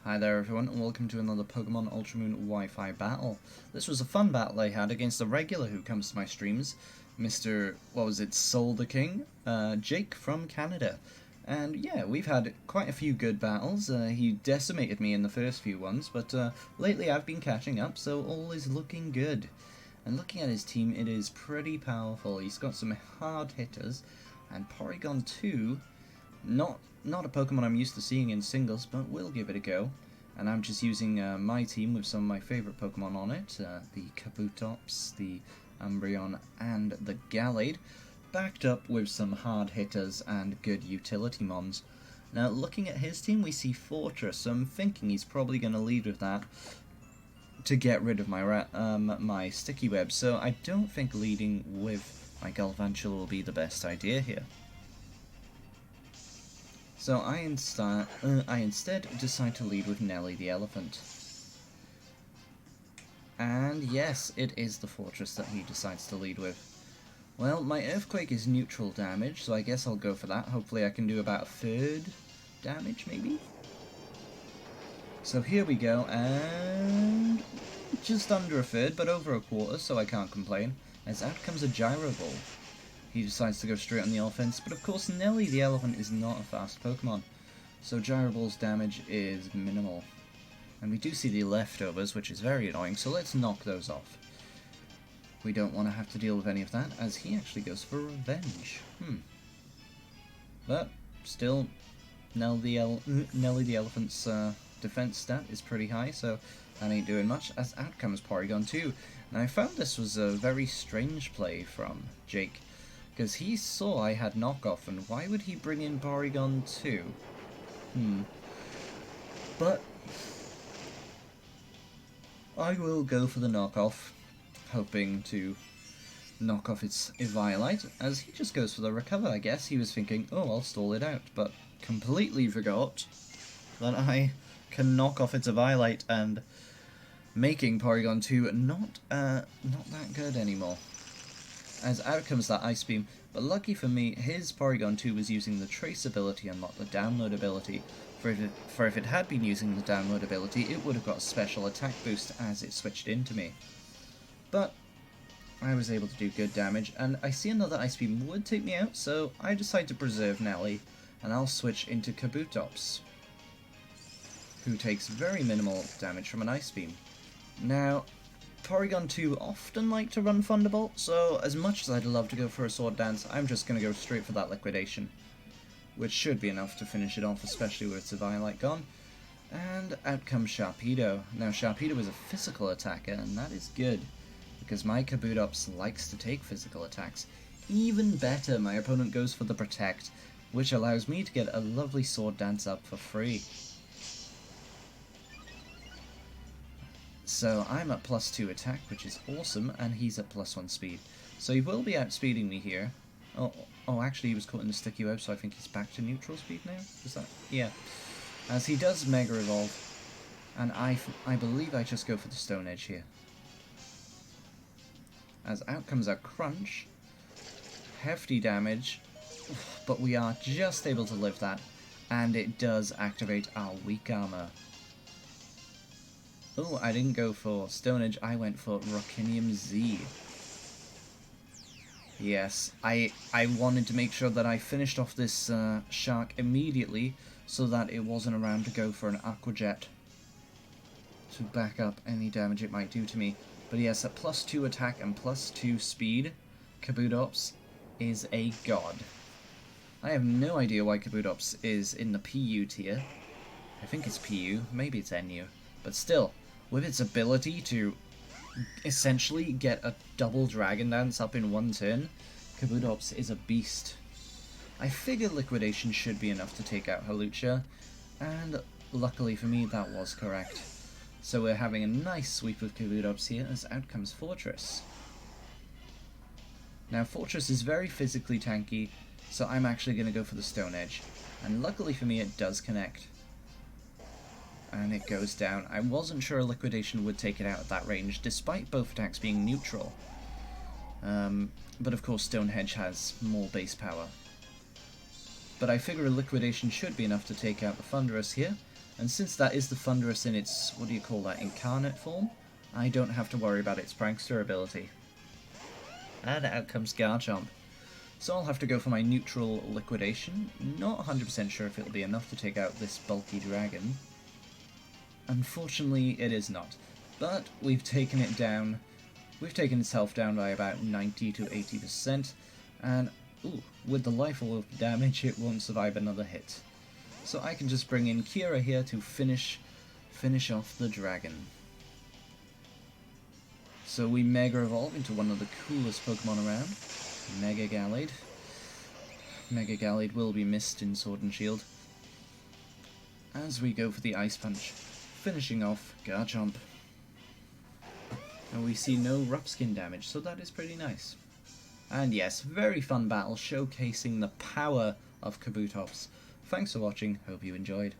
Hi there everyone and welcome to another Pokemon Ultra Moon Wi-Fi battle. This was a fun battle I had against a regular who comes to my streams, Mr. Soul the King, Jake from Canada. And yeah, we've had quite a few good battles. He decimated me in the first few ones, but lately I've been catching up, so all is looking good. And looking at his team, it is pretty powerful. He's got some hard hitters, and Porygon 2, not a Pokemon I'm used to seeing in singles, but we'll give it a go. And I'm just using my team with some of my favourite Pokemon on it, the Kabutops, the Umbreon, and the Gallade, backed up with some hard hitters and good utility mons. Now, looking at his team, we see Fortress, so I'm thinking he's probably going to lead with that to get rid of my Sticky Web, so I don't think leading with my Galvantula will be the best idea here. So I instead decide to lead with Nelly the Elephant. And yes, it is the Fortress that he decides to lead with. Well, my Earthquake is neutral damage, so I guess I'll go for that. Hopefully I can do about a third damage, maybe? So here we go, and just under a third, but over a quarter, so I can't complain. As out comes a Gyro Ball. He decides to go straight on the offense, but of course Nelly the Elephant is not a fast Pokemon, so Gyro Ball's damage is minimal. And we do see the leftovers, which is very annoying, so let's knock those off. We don't want to have to deal with any of that, as he actually goes for revenge. But still, Nelly the Elephant's defense stat is pretty high, so that ain't doing much, as out comes Porygon 2. Now I found this was a very strange play from Jake, because he saw I had knockoff, and why would he bring in Porygon 2? But I will go for the knockoff, hoping to knock off its Eviolite, as he just goes for the recover. I guess he was thinking, oh, I'll stall it out, but completely forgot that I can knock off its Eviolite, and making Porygon 2 not that good anymore. As out comes that Ice Beam, but lucky for me, his Porygon 2 was using the Trace ability and not the Download ability, for if it had been using the Download ability, it would have got a special attack boost as it switched into me. But I was able to do good damage, and I see another Ice Beam would take me out, so I decide to preserve Nelly, and I'll switch into Kabutops, who takes very minimal damage from an Ice Beam. Now, Porygon 2 often like to run Thunderbolt, so as much as I'd love to go for a Sword Dance, I'm just going to go straight for that Liquidation, which should be enough to finish it off, especially with its Eviolite gone. And out comes Sharpedo. Now, Sharpedo is a physical attacker, and that is good, because my Kabutops likes to take physical attacks. Even better, my opponent goes for the Protect, which allows me to get a lovely Sword Dance up for free. So I'm at +2 attack, which is awesome, and he's at +1 speed. So he will be outspeeding me here. Oh, actually he was caught in the Sticky Web, so I think he's back to neutral speed now? Is that? Yeah. As he does Mega Evolve, and I believe I just go for the Stone Edge here. As out comes a Crunch. Hefty damage, but we are just able to live that, and it does activate our Weak Armor. Oh, I didn't go for Stone Edge, I went for Rockinium Z. Yes, I wanted to make sure that I finished off this shark immediately, so that it wasn't around to go for an Aqua Jet to back up any damage it might do to me. But yes, at +2 attack and +2 speed, Kabutops is a god. I have no idea why Kabutops is in the PU tier. I think it's PU, maybe it's NU, but still, with its ability to essentially get a double Dragon Dance up in one turn, Kabutops is a beast. I figured Liquidation should be enough to take out Hawlucha, and luckily for me that was correct. So we're having a nice sweep of Kabutops here as out comes Fortress. Now Fortress is very physically tanky, so I'm actually going to go for the Stone Edge, and luckily for me it does connect. And it goes down. I wasn't sure a Liquidation would take it out at that range, despite both attacks being neutral. But of course Stonehenge has more base power. But I figure a Liquidation should be enough to take out the Thunderous here, And since that is the Thunderous in its, what do you call that, incarnate form, I don't have to worry about its prankster ability. And out comes Garchomp. So I'll have to go for my neutral liquidation. Not 100% sure if it'll be enough to take out this bulky dragon. Unfortunately, it is not. But we've taken it down. We've taken its health down by about 90 to 80%. And, ooh, with the life orb damage, it won't survive another hit. So I can just bring in Kira here to finish off the dragon. So we Mega Evolve into one of the coolest Pokemon around, Mega Gallade. Mega Gallade will be missed in Sword and Shield. As we go for the Ice Punch, finishing off Garchomp. And we see no rough skin damage, so that is pretty nice. And yes, very fun battle showcasing the power of Kabutops. Thanks for watching, hope you enjoyed.